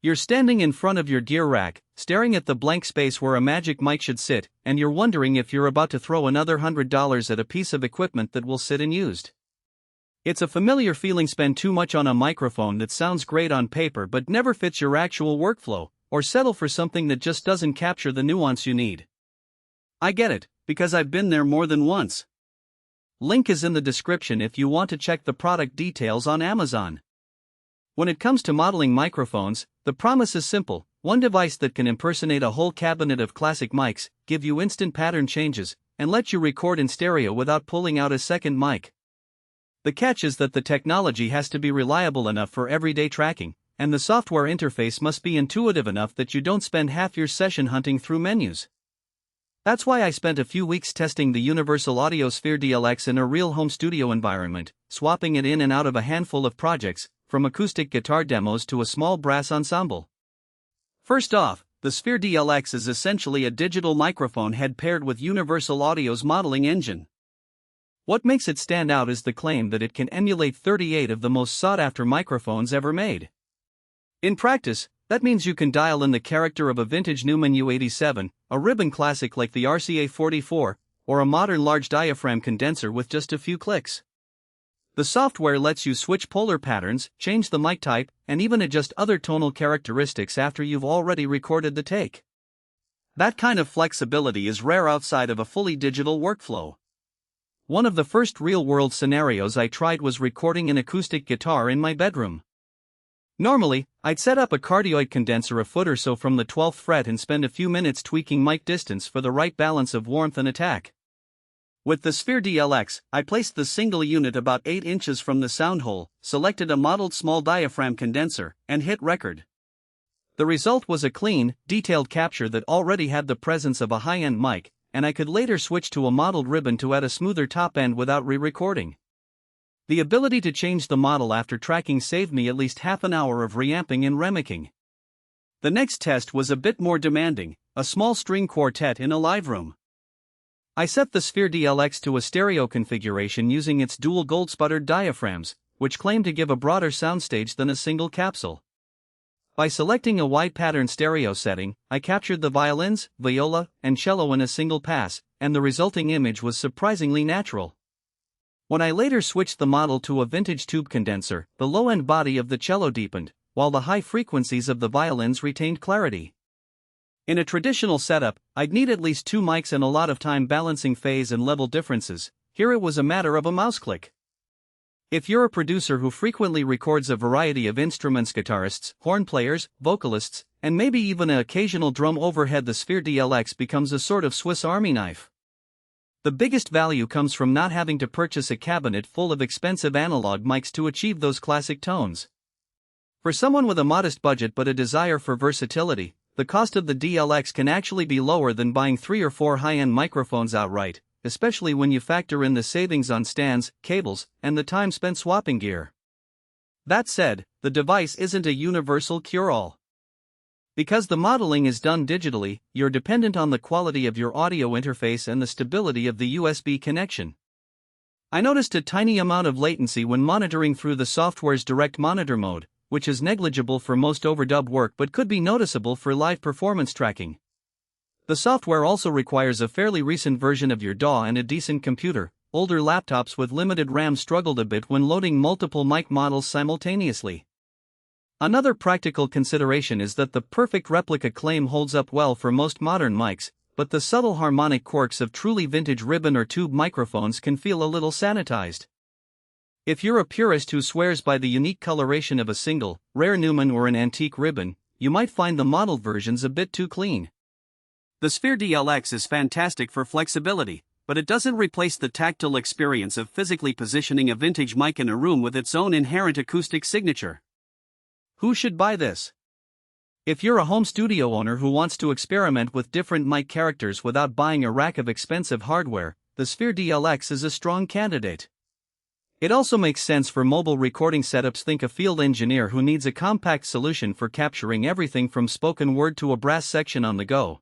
You're standing in front of your gear rack, staring at the blank space where a magic mic should sit, and you're wondering if you're about to throw another $100 at a piece of equipment that will sit unused. It's a familiar feeling. Spend too much on a microphone that sounds great on paper but never fits your actual workflow, or settle for something that just doesn't capture the nuance you need. I get it, because I've been there more than once. Link is in the description if you want to check the product details on Amazon. When it comes to modeling microphones, the promise is simple: one device that can impersonate a whole cabinet of classic mics, give you instant pattern changes, and let you record in stereo without pulling out a second mic. The catch is that the technology has to be reliable enough for everyday tracking, and the software interface must be intuitive enough that you don't spend half your session hunting through menus. That's why I spent a few weeks testing the Universal Audio Sphere DLX in a real home studio environment, swapping it in and out of a handful of projects, from acoustic guitar demos to a small brass ensemble. First off, the Sphere DLX is essentially a digital microphone head paired with Universal Audio's modeling engine. What makes it stand out is the claim that it can emulate 38 of the most sought-after microphones ever made. In practice, that means you can dial in the character of a vintage Neumann U87, a ribbon classic like the RCA44, or a modern large diaphragm condenser with just a few clicks. The software lets you switch polar patterns, change the mic type, and even adjust other tonal characteristics after you've already recorded the take. That kind of flexibility is rare outside of a fully digital workflow. One of the first real-world scenarios I tried was recording an acoustic guitar in my bedroom. Normally, I'd set up a cardioid condenser a foot or so from the 12th fret and spend a few minutes tweaking mic distance for the right balance of warmth and attack. With the Sphere DLX, I placed the single unit about 8 inches from the sound hole, selected a modeled small diaphragm condenser, and hit record. The result was a clean, detailed capture that already had the presence of a high-end mic, and I could later switch to a modeled ribbon to add a smoother top end without re-recording. The ability to change the model after tracking saved me at least half an hour of reamping and remixing. The next test was a bit more demanding: a small string quartet in a live room. I set the Sphere DLX to a stereo configuration using its dual gold-sputtered diaphragms, which claim to give a broader soundstage than a single capsule. By selecting a wide pattern stereo setting, I captured the violins, viola, and cello in a single pass, and the resulting image was surprisingly natural. When I later switched the model to a vintage tube condenser, the low-end body of the cello deepened, while the high frequencies of the violins retained clarity. In a traditional setup, I'd need at least 2 mics and a lot of time balancing phase and level differences. Here it was a matter of a mouse click. If you're a producer who frequently records a variety of instruments, guitarists, horn players, vocalists, and maybe even an occasional drum overhead, the Sphere DLX becomes a sort of Swiss Army knife. The biggest value comes from not having to purchase a cabinet full of expensive analog mics to achieve those classic tones. For someone with a modest budget but a desire for versatility, the cost of the DLX can actually be lower than buying 3 or 4 high-end microphones outright, especially when you factor in the savings on stands, cables, and the time spent swapping gear. That said, the device isn't a universal cure-all. Because the modeling is done digitally, you're dependent on the quality of your audio interface and the stability of the USB connection. I noticed a tiny amount of latency when monitoring through the software's direct monitor mode, which is negligible for most overdub work but could be noticeable for live performance tracking. The software also requires a fairly recent version of your DAW and a decent computer. Older laptops with limited RAM struggled a bit when loading multiple mic models simultaneously. Another practical consideration is that the perfect replica claim holds up well for most modern mics, but the subtle harmonic quirks of truly vintage ribbon or tube microphones can feel a little sanitized. If you're a purist who swears by the unique coloration of a single, rare Neumann or an antique ribbon, you might find the modeled versions a bit too clean. The Sphere DLX is fantastic for flexibility, but it doesn't replace the tactile experience of physically positioning a vintage mic in a room with its own inherent acoustic signature. Who should buy this? If you're a home studio owner who wants to experiment with different mic characters without buying a rack of expensive hardware, the Sphere DLX is a strong candidate. It also makes sense for mobile recording setups. Think a field engineer who needs a compact solution for capturing everything from spoken word to a brass section on the go.